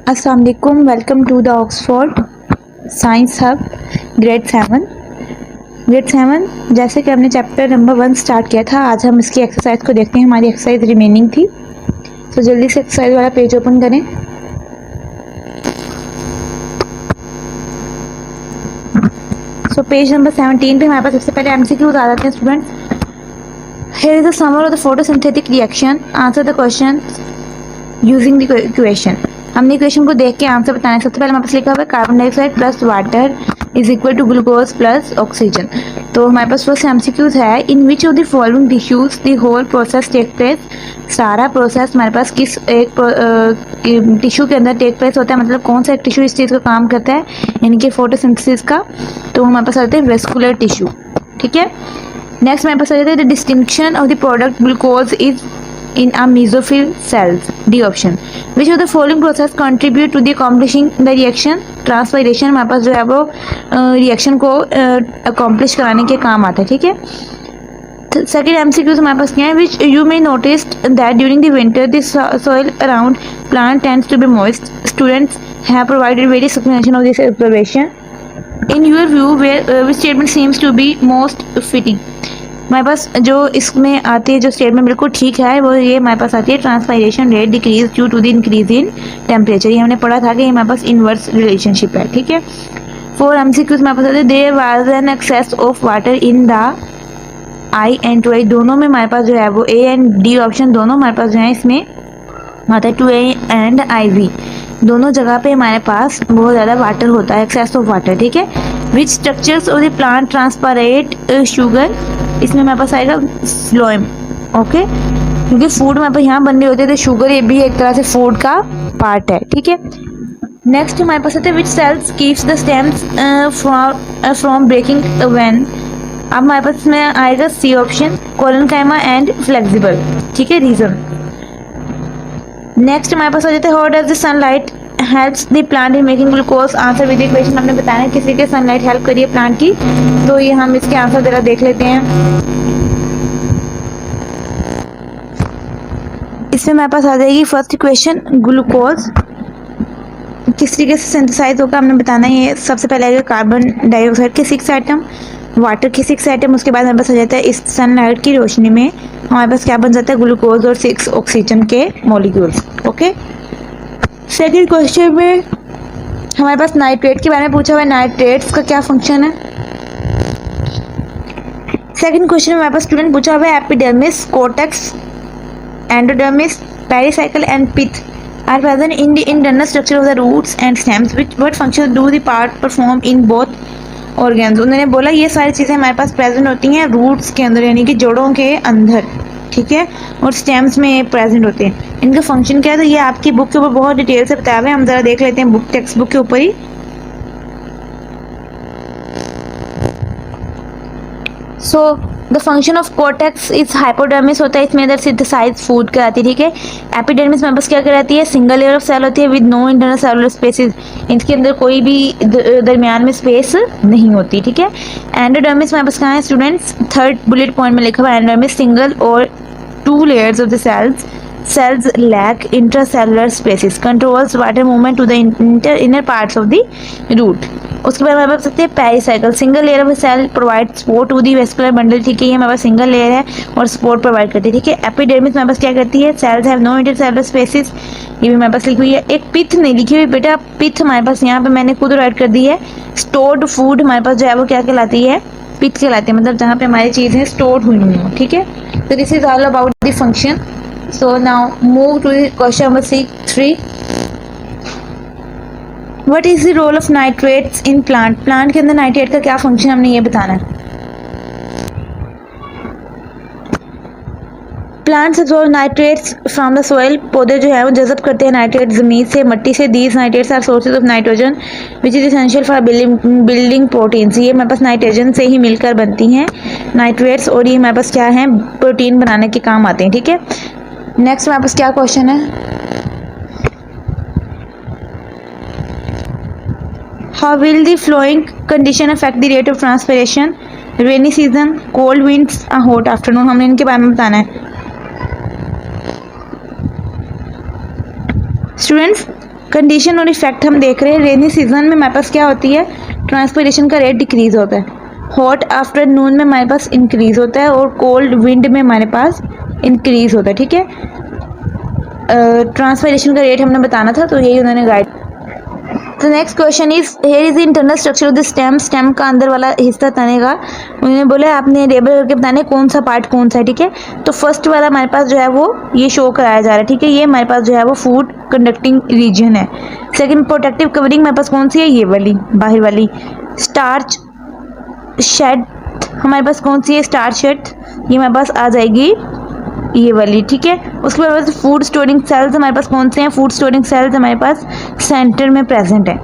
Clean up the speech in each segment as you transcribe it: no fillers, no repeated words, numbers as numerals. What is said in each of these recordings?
अस्सलाम वालेकुम, welcome to the Oxford science hub grade seven. जैसे कि हमने चैप्टर नंबर 1 स्टार्ट किया था, आज हम इसकी एक्सरसाइज को देखते हैं। हमारी एक्सरसाइज रिमेनिंग थी, तो जल्दी से एक्सरसाइज वाला पेज ओपन करें। सो पेज नंबर 17 पे हमारे पास सबसे पहले एमसीक्यूज आ जाते हैं students. Here is the summary of the photosynthetic reaction, answer the question using the equation. हमने इक्वेशन को देख के आंसर बताना है। सबसे पहले हमारे पास लिखा हुआ है carbon dioxide plus water is equal to glucose plus oxygen. तो हमारे पास फर्स्ट एमसीक्यूज है, in which of the following tissues the whole process take place. सारा प्रोसेस हमारे पास किस एक टिश्यू के अंदर टेक प्लेस होता है, मतलब कौन सा एक टिश्यू इस चीज़ का काम करता है, यानी कि फोटोसिंथेसिस का। तो हमारे पास आते हैं वेस्कुलर टिश्यू, ठीक है। नेक्स्ट हमारे पास आ जाता है the distinction of the product glucose is in a mesophyll cells, D option. Which of the following process contribute to the accomplishing the reaction? ट्रांसफाइरेशन हमारे पास जो है वो रिएक्शन को अकॉम्प्लिश कराने के काम आता है, ठीक है। सेकेंड एमसीक्यूज हमारे पास क्या है, which you may notice that during the winter the soil around plant tends to be moist. Students have provided various explanation of this observation. In your view, which statement seems to be most fitting? हमारे पास जो इसमें आती है, जो statement बिल्कुल ठीक है, वो ये हमारे पास आती है, transpiration rate decrease due to the increase in temperature. ये हमने पढ़ा था कि ये हमारे पास इनवर्स रिलेशनशिप है, ठीक है। 4 एमसीक्यूज हमारे पास आते हैं, there was an excess of water in the eye and to eye. दोनों में हमारे पास जो है वो ए एंड डी ऑप्शन दोनों हमारे पास जो है इसमें आता है, two A and I V. दोनों जगह पे हमारे पास बहुत ज़्यादा वाटर होता है, एक्सेस ऑफ वाटर, ठीक है। Which structures of the plant transport sugar, इसमें हमारे पास आएगा फ्लोएम, ओके, क्योंकि फूड हमारे पास यहाँ बन रहे होते हैं, तो शुगर ये भी एक तरह से फूड का पार्ट है, ठीक है। नेक्स्ट हमारे पास आता है, which cells keeps the stems from breaking when. अब हमारे पास में आएगा C option, collenchyma and flexible, ठीक है, रीजन। नेक्स्ट हमारे पास आ जाता है, how does the sunlight helps the plant in making glucose. Answer with equation हमने बताया है किसी के सनलाइट हेल्प करिए प्लांट की, तो ये हम इसके आंसर जरा देख लेते हैं। इसमें हमारे पास आ जाएगी फर्स्ट इक्वेशन, ग्लूकोज किस तरीके से सिंथेसाइज होगा हमने बताना है। ये सबसे पहले आएगा कार्बन डाइऑक्साइड के 6 आइटम, वाटर के 6 आइटम, उसके बाद हमारे पास आ जाता है इस सनलाइट की रोशनी में हमारे पास क्या बन जाता है, ग्लूकोज और 6 ऑक्सीजन के मॉलिक्यूल्स, ओके। सेकंड क्वेश्चन में हमारे पास नाइट्रेट के बारे में पूछा हुआ है, नाइट्रेट्स का क्या फंक्शन है। सेकंड क्वेश्चन में हमारे पास स्टूडेंट पूछा हुआ है, epidermis, cortex, endodermis, pericycle and pith are present in the internal structure of the roots and stems. What functions do the part perform in both organs? उन्होंने बोला ये सारी चीज़ें हमारे पास प्रेजेंट होती हैं रूट्स के अंदर, यानी कि जड़ों के अंदर, ठीक है, और स्टेम्स में प्रेजेंट होते हैं। इनका फंक्शन क्या है, तो ये आपकी बुक के ऊपर बहुत डिटेल से बताया हुआ है, हम जरा देख लेते हैं बुक, टेक्स्ट बुक के ऊपर ही। So the function of cortex is hypodermis होता है, इसमें अंदर सिंथेसाइज फूड कराती है, ठीक है। एपिडर्मिस में बस क्या कराती है, सिंगल लेयर ऑफ सेल होती है with no internal cellular spaces, इसके अंदर कोई भी दरमियान में स्पेस नहीं होती, ठीक है। एंडोडर्मिस में बस कहाँ है स्टूडेंट्स, थर्ड बुलेट पॉइंट में लिखा हुआ है, एंडोडर्मिस सिंगल और 2 layers of the cells lack intracellular spaces, controls water movement to the inner parts of the root. उसके बाद हमारे पास है pericycle, single layer of cell provide support to the vascular bundle, ठीक है, ये हमारे पास सिंगल लेयर है और सपोर्ट प्रोवाइड करती है, ठीक है। एपिडर्मिस हमारे पास क्या करती है, cells have no intercellular spaces, ये भी हमारे पास लिखी हुई है। एक पिथ नहीं लिखी हुई बेटा, पिथ हमारे पास यहाँ पे मैंने खुद राइट कर दी है। स्टोर्ड फूड हमारे पास जो है वो क्या कहलाती है, पिथ कहलाती है, मतलब जहाँ पे हमारी चीज़ें स्टोर हुई हैं, ठीक है। So this is all about the function. So now move to the question number 3. What is the role of nitrates in plant? Plant के अंदर नाइट्रेट का क्या फंक्शन हमने ये बताना है। Plants absorb nitrates from the soil, पौधे जो है वो जज़ब करते हैं नाइट्रेट ज़मीन से, मिट्टी से। These nitrates are sources of nitrogen which is essential for building proteins, ये हमारे पास नाइट्रोजन से ही मिलकर बनती हैं नाइट्रेट्स, और ये हमारे पास क्या है, प्रोटीन बनाने के काम आते हैं, ठीक है। नेक्स्ट हमारे पास क्या क्वेश्चन है, how will the flowing condition affect the rate of transpiration, rainy season, cold winds, hot afternoon, हमने इनके बारे में बताना है। स्टूडेंट्स कंडीशन और इफेक्ट हम देख रहे हैं। रेनी सीजन में हमारे पास क्या होती है, ट्रांसपिरेशन का रेट डिक्रीज होता है। हॉट आफ्टरनून में हमारे पास इंक्रीज होता है और कोल्ड विंड में हमारे पास इंक्रीज होता है। ठीक है, ट्रांसपिरेशन का रेट हमने बताना था, तो यही उन्होंने गाइड। तो next question is here is the internal structure of the stem. Stem का अंदर वाला हिस्सा तने का उन्होंने बोला आपने लेबल करके बताने कौन सा पार्ट कौन सा है। ठीक है, तो फर्स्ट वाला हमारे पास जो है वो ये शो कराया जा रहा है। ठीक है, ये हमारे पास जो है वो फूड कंडक्टिंग रीजन है। सेकंड प्रोटेक्टिव कवरिंग हमारे पास कौन सी है, ये वाली बाहर वाली। स्टार्च शेड हमारे पास कौन सी है, स्टार्च शेड, ये हमारे पास आ जाएगी ये वाली। ठीक है, उसके बाद फूड स्टोरिंग सेल्स हमारे पास कौन से हैं, फूड स्टोरिंग सेल्स हमारे पास सेंटर में प्रेजेंट है।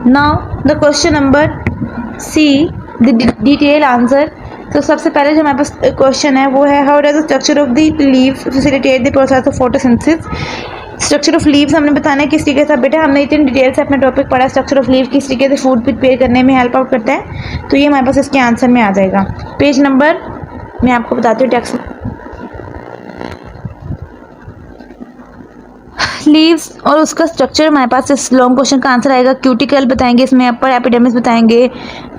Now the question number C, the detail answer. तो सबसे पहले जो हमारे पास क्वेश्चन है वो है how does the structure of the leave facilitate the process of photosynthesis. Structure of leaves हमने बताना है किस तरीके से। बेटा हमने इतनी डिटेल से अपना टॉपिक पढ़ा, स्ट्रक्चर ऑफ लीव किस तरीके से फूड प्रिपेयर करने में हेल्प आउट करता है, तो ये हमारे पास इसके आंसर में आ जाएगा। पेज नंबर मैं आपको बताती हूँ, टेक्स्ट लीव्स और उसका स्ट्रक्चर हमारे पास इस लॉन्ग क्वेश्चन का आंसर आएगा। क्यूटिकल बताएंगे, इसमें अपर एपिडर्मिस बताएंगे,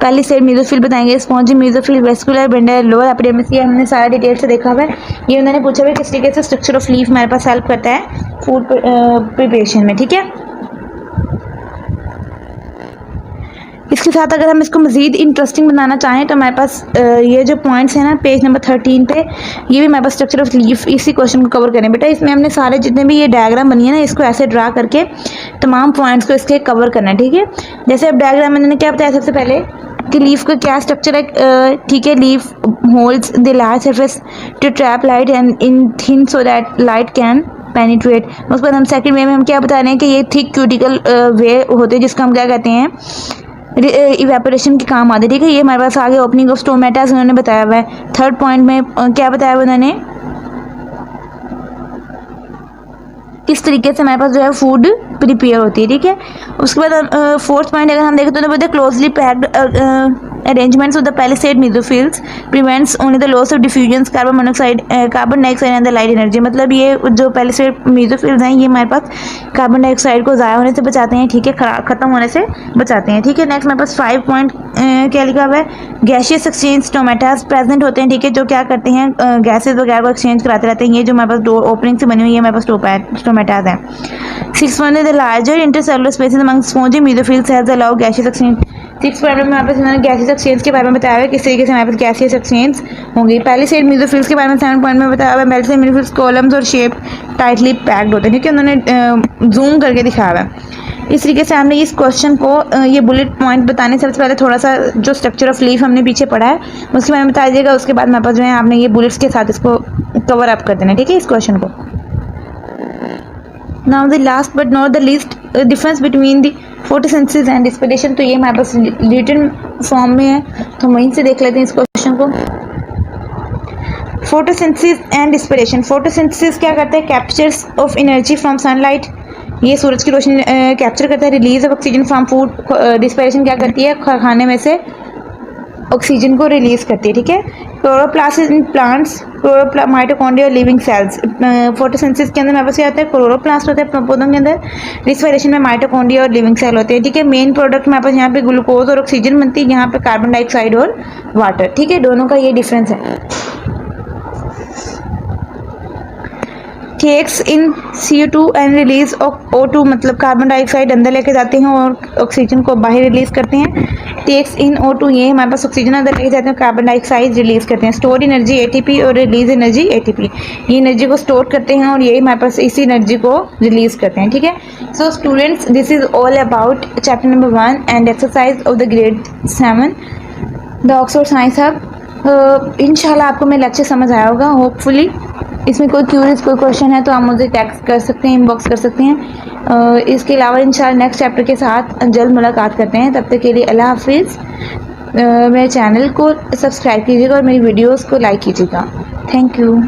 पहली साइड मेसोफिल बताएंगे, spongy mesophyll, vascular bundle, lower epidermis, ये हमने सारा डिटेल से देखा हुआ है। ये उन्होंने पूछा हुआ किस तरीके से स्ट्रक्चर ऑफ लीफ हमारे पास हेल्प करता है फूड प्रिपरेशन में। ठीक है, इसके साथ अगर हम इसको मज़ीद इंटरेस्टिंग बनाना चाहें तो हमारे पास ये जो पॉइंट्स हैं ना पेज नंबर 13 पे, ये भी हमारे पास स्ट्रक्चर ऑफ लीफ इसी क्वेश्चन को कवर करें। बेटा इसमें हमने सारे जितने भी ये डायग्राम बनी है ना, इसको ऐसे ड्रा करके तमाम पॉइंट्स को इसके कवर करना है। ठीक है, जैसे अब डायग्राम में मैंने क्या बताया सबसे पहले कि लीफ का क्या स्ट्रक्चर है। ठीक है, leaf holds the large surface to trap light and in thin so that light can penetrate. उसके बाद हम सेकंड वे में हम क्या बता रहे हैं कि ये थिक क्यूटिकल वे होते हैं जिसको हम क्या कहते हैं, इवेपोरेशन के काम आते। ठीक है, ये हमारे पास आगे ओपनिंग ऑफ स्टोमेटास उन्होंने बताया हुआ है। थर्ड पॉइंट में क्या बताया हुआ उन्होंने, किस तरीके से हमारे पास जो है फूड प्रिपेयर होती है। ठीक है, उसके बाद फोर्थ पॉइंट अगर हम देखें तो बोलते हैं closely packed arrangements of the palisade mesophylls prevents only the loss of diffusion carbon dioxide and the light energy. मतलब ये जो पैलिसेड मेसोफिल्स हैं ये हमारे पास कार्बन डाइऑक्साइड को ज़ाया होने से बचाते हैं। ठीक है, ख़त्म होने से बचाते हैं। ठीक है, नेक्स्ट हमारे पास 5 पॉइंट क्या लिखा हुआ है, गैसियस एक्सचेंज स्टोमेटास प्रेजेंट होते हैं। ठीक है, जो क्या करते हैं गैसेज वगैरह को एक्सचेंज कराते रहते हैं। ये जो हमारे पास डोर ओपनिंग से बनी हुई है हमारे पास स्टोमेटास है। 6 point the larger intercellular spaces among spongy mesophyll cells allow gaseous exchange. 6 point में हमारे पास इन्होंने गैसियस एक्सचेंज के बारे में बताया है किस तरीके से हमारे पास गैसियस एक्सचेंज होंगी। पहले साइड मेसोफिल्स के बारे में 7 पॉइंट में बताया हुआ है, मेल्टिंग मेसोफिल्स कॉलम्स और शेप टाइटली पैक्ड होते हैं। ठीक है, उन्होंने जूम करके दिखाया हुआ है। इस तरीके से हमने इस क्वेश्चन को ये बुलेट पॉइंट बताने से सबसे पहले थोड़ा सा जो स्ट्रक्चर ऑफ लीफ हमने पीछे पढ़ा है उसके बारे में बता दीजिएगा। उसके बाद मेरे पास जो है आपने ये बुलेट्स के साथ इसको कवर अप कर देना। ठीक है, इस क्वेश्चन को। Now the last but not the least difference between the photosynthesis and respiration. तो ये हमारे पास रिटन फॉर्म में है, तो हम वहीं से देख लेते हैं इस क्वेश्चन को। Photosynthesis and respiration. फोटोसिंथेसिस क्या करता है, captures of energy from sunlight, ये सूरज की रोशनी कैप्चर करता है। Release of oxygen from food. Respiration क्या करती है, खाने में से ऑक्सीजन को रिलीज करती है। ठीक है, क्लोरोप्लास्ट इन प्लांट्स, माइटोकॉन्ड्रिया और लिविंग सेल्स। फोटोसिंथेसिस के अंदर हमारे पास क्या होता है, क्लोरोप्लास्ट होता है पौधों के अंदर। रिस्पिरेशन में माइटोकॉन्ड्रिया और लिविंग सेल होते हैं। ठीक है, मेन प्रोडक्ट हमारे पास यहाँ पे ग्लूकोज और ऑक्सीजन बनती है, यहाँ पे कार्बन डाइऑक्साइड और वाटर। ठीक है, दोनों का ये डिफरेंस है। takes in CO2 and release O2, मतलब कार्बन डाइऑक्साइड अंदर लेके जाते हैं और ऑक्सीजन को बाहर रिलीज करते हैं। टेक्स इन O2, ये हमारे पास ऑक्सीजन अंदर लेके जाते हैं, कार्बन डाइऑक्साइड रिलीज करते हैं। स्टोर एनर्जी ATP और रिलीज एनर्जी ATP, ये एनर्जी को स्टोर करते हैं और यही हमारे पास इसी एनर्जी को रिलीज करते हैं। ठीक है, so students this is all about chapter number 1 and exercise of the grade 7 the Oxford science hub. इंशाल्लाह आपको मेरा लेक्चर समझ आया होगा होपफुली। इसमें कोई क्यूरीज कोई क्वेश्चन है तो आप मुझे टेक्स्ट कर सकते हैं, इनबॉक्स कर सकते हैं। इसके अलावा इंशाल्लाह नेक्स्ट चैप्टर के साथ जल्द मुलाकात करते हैं। तब तक के लिए अल्लाह हाफिज़। मेरे चैनल को सब्सक्राइब कीजिएगा और मेरी वीडियोस को लाइक कीजिएगा। Thank you.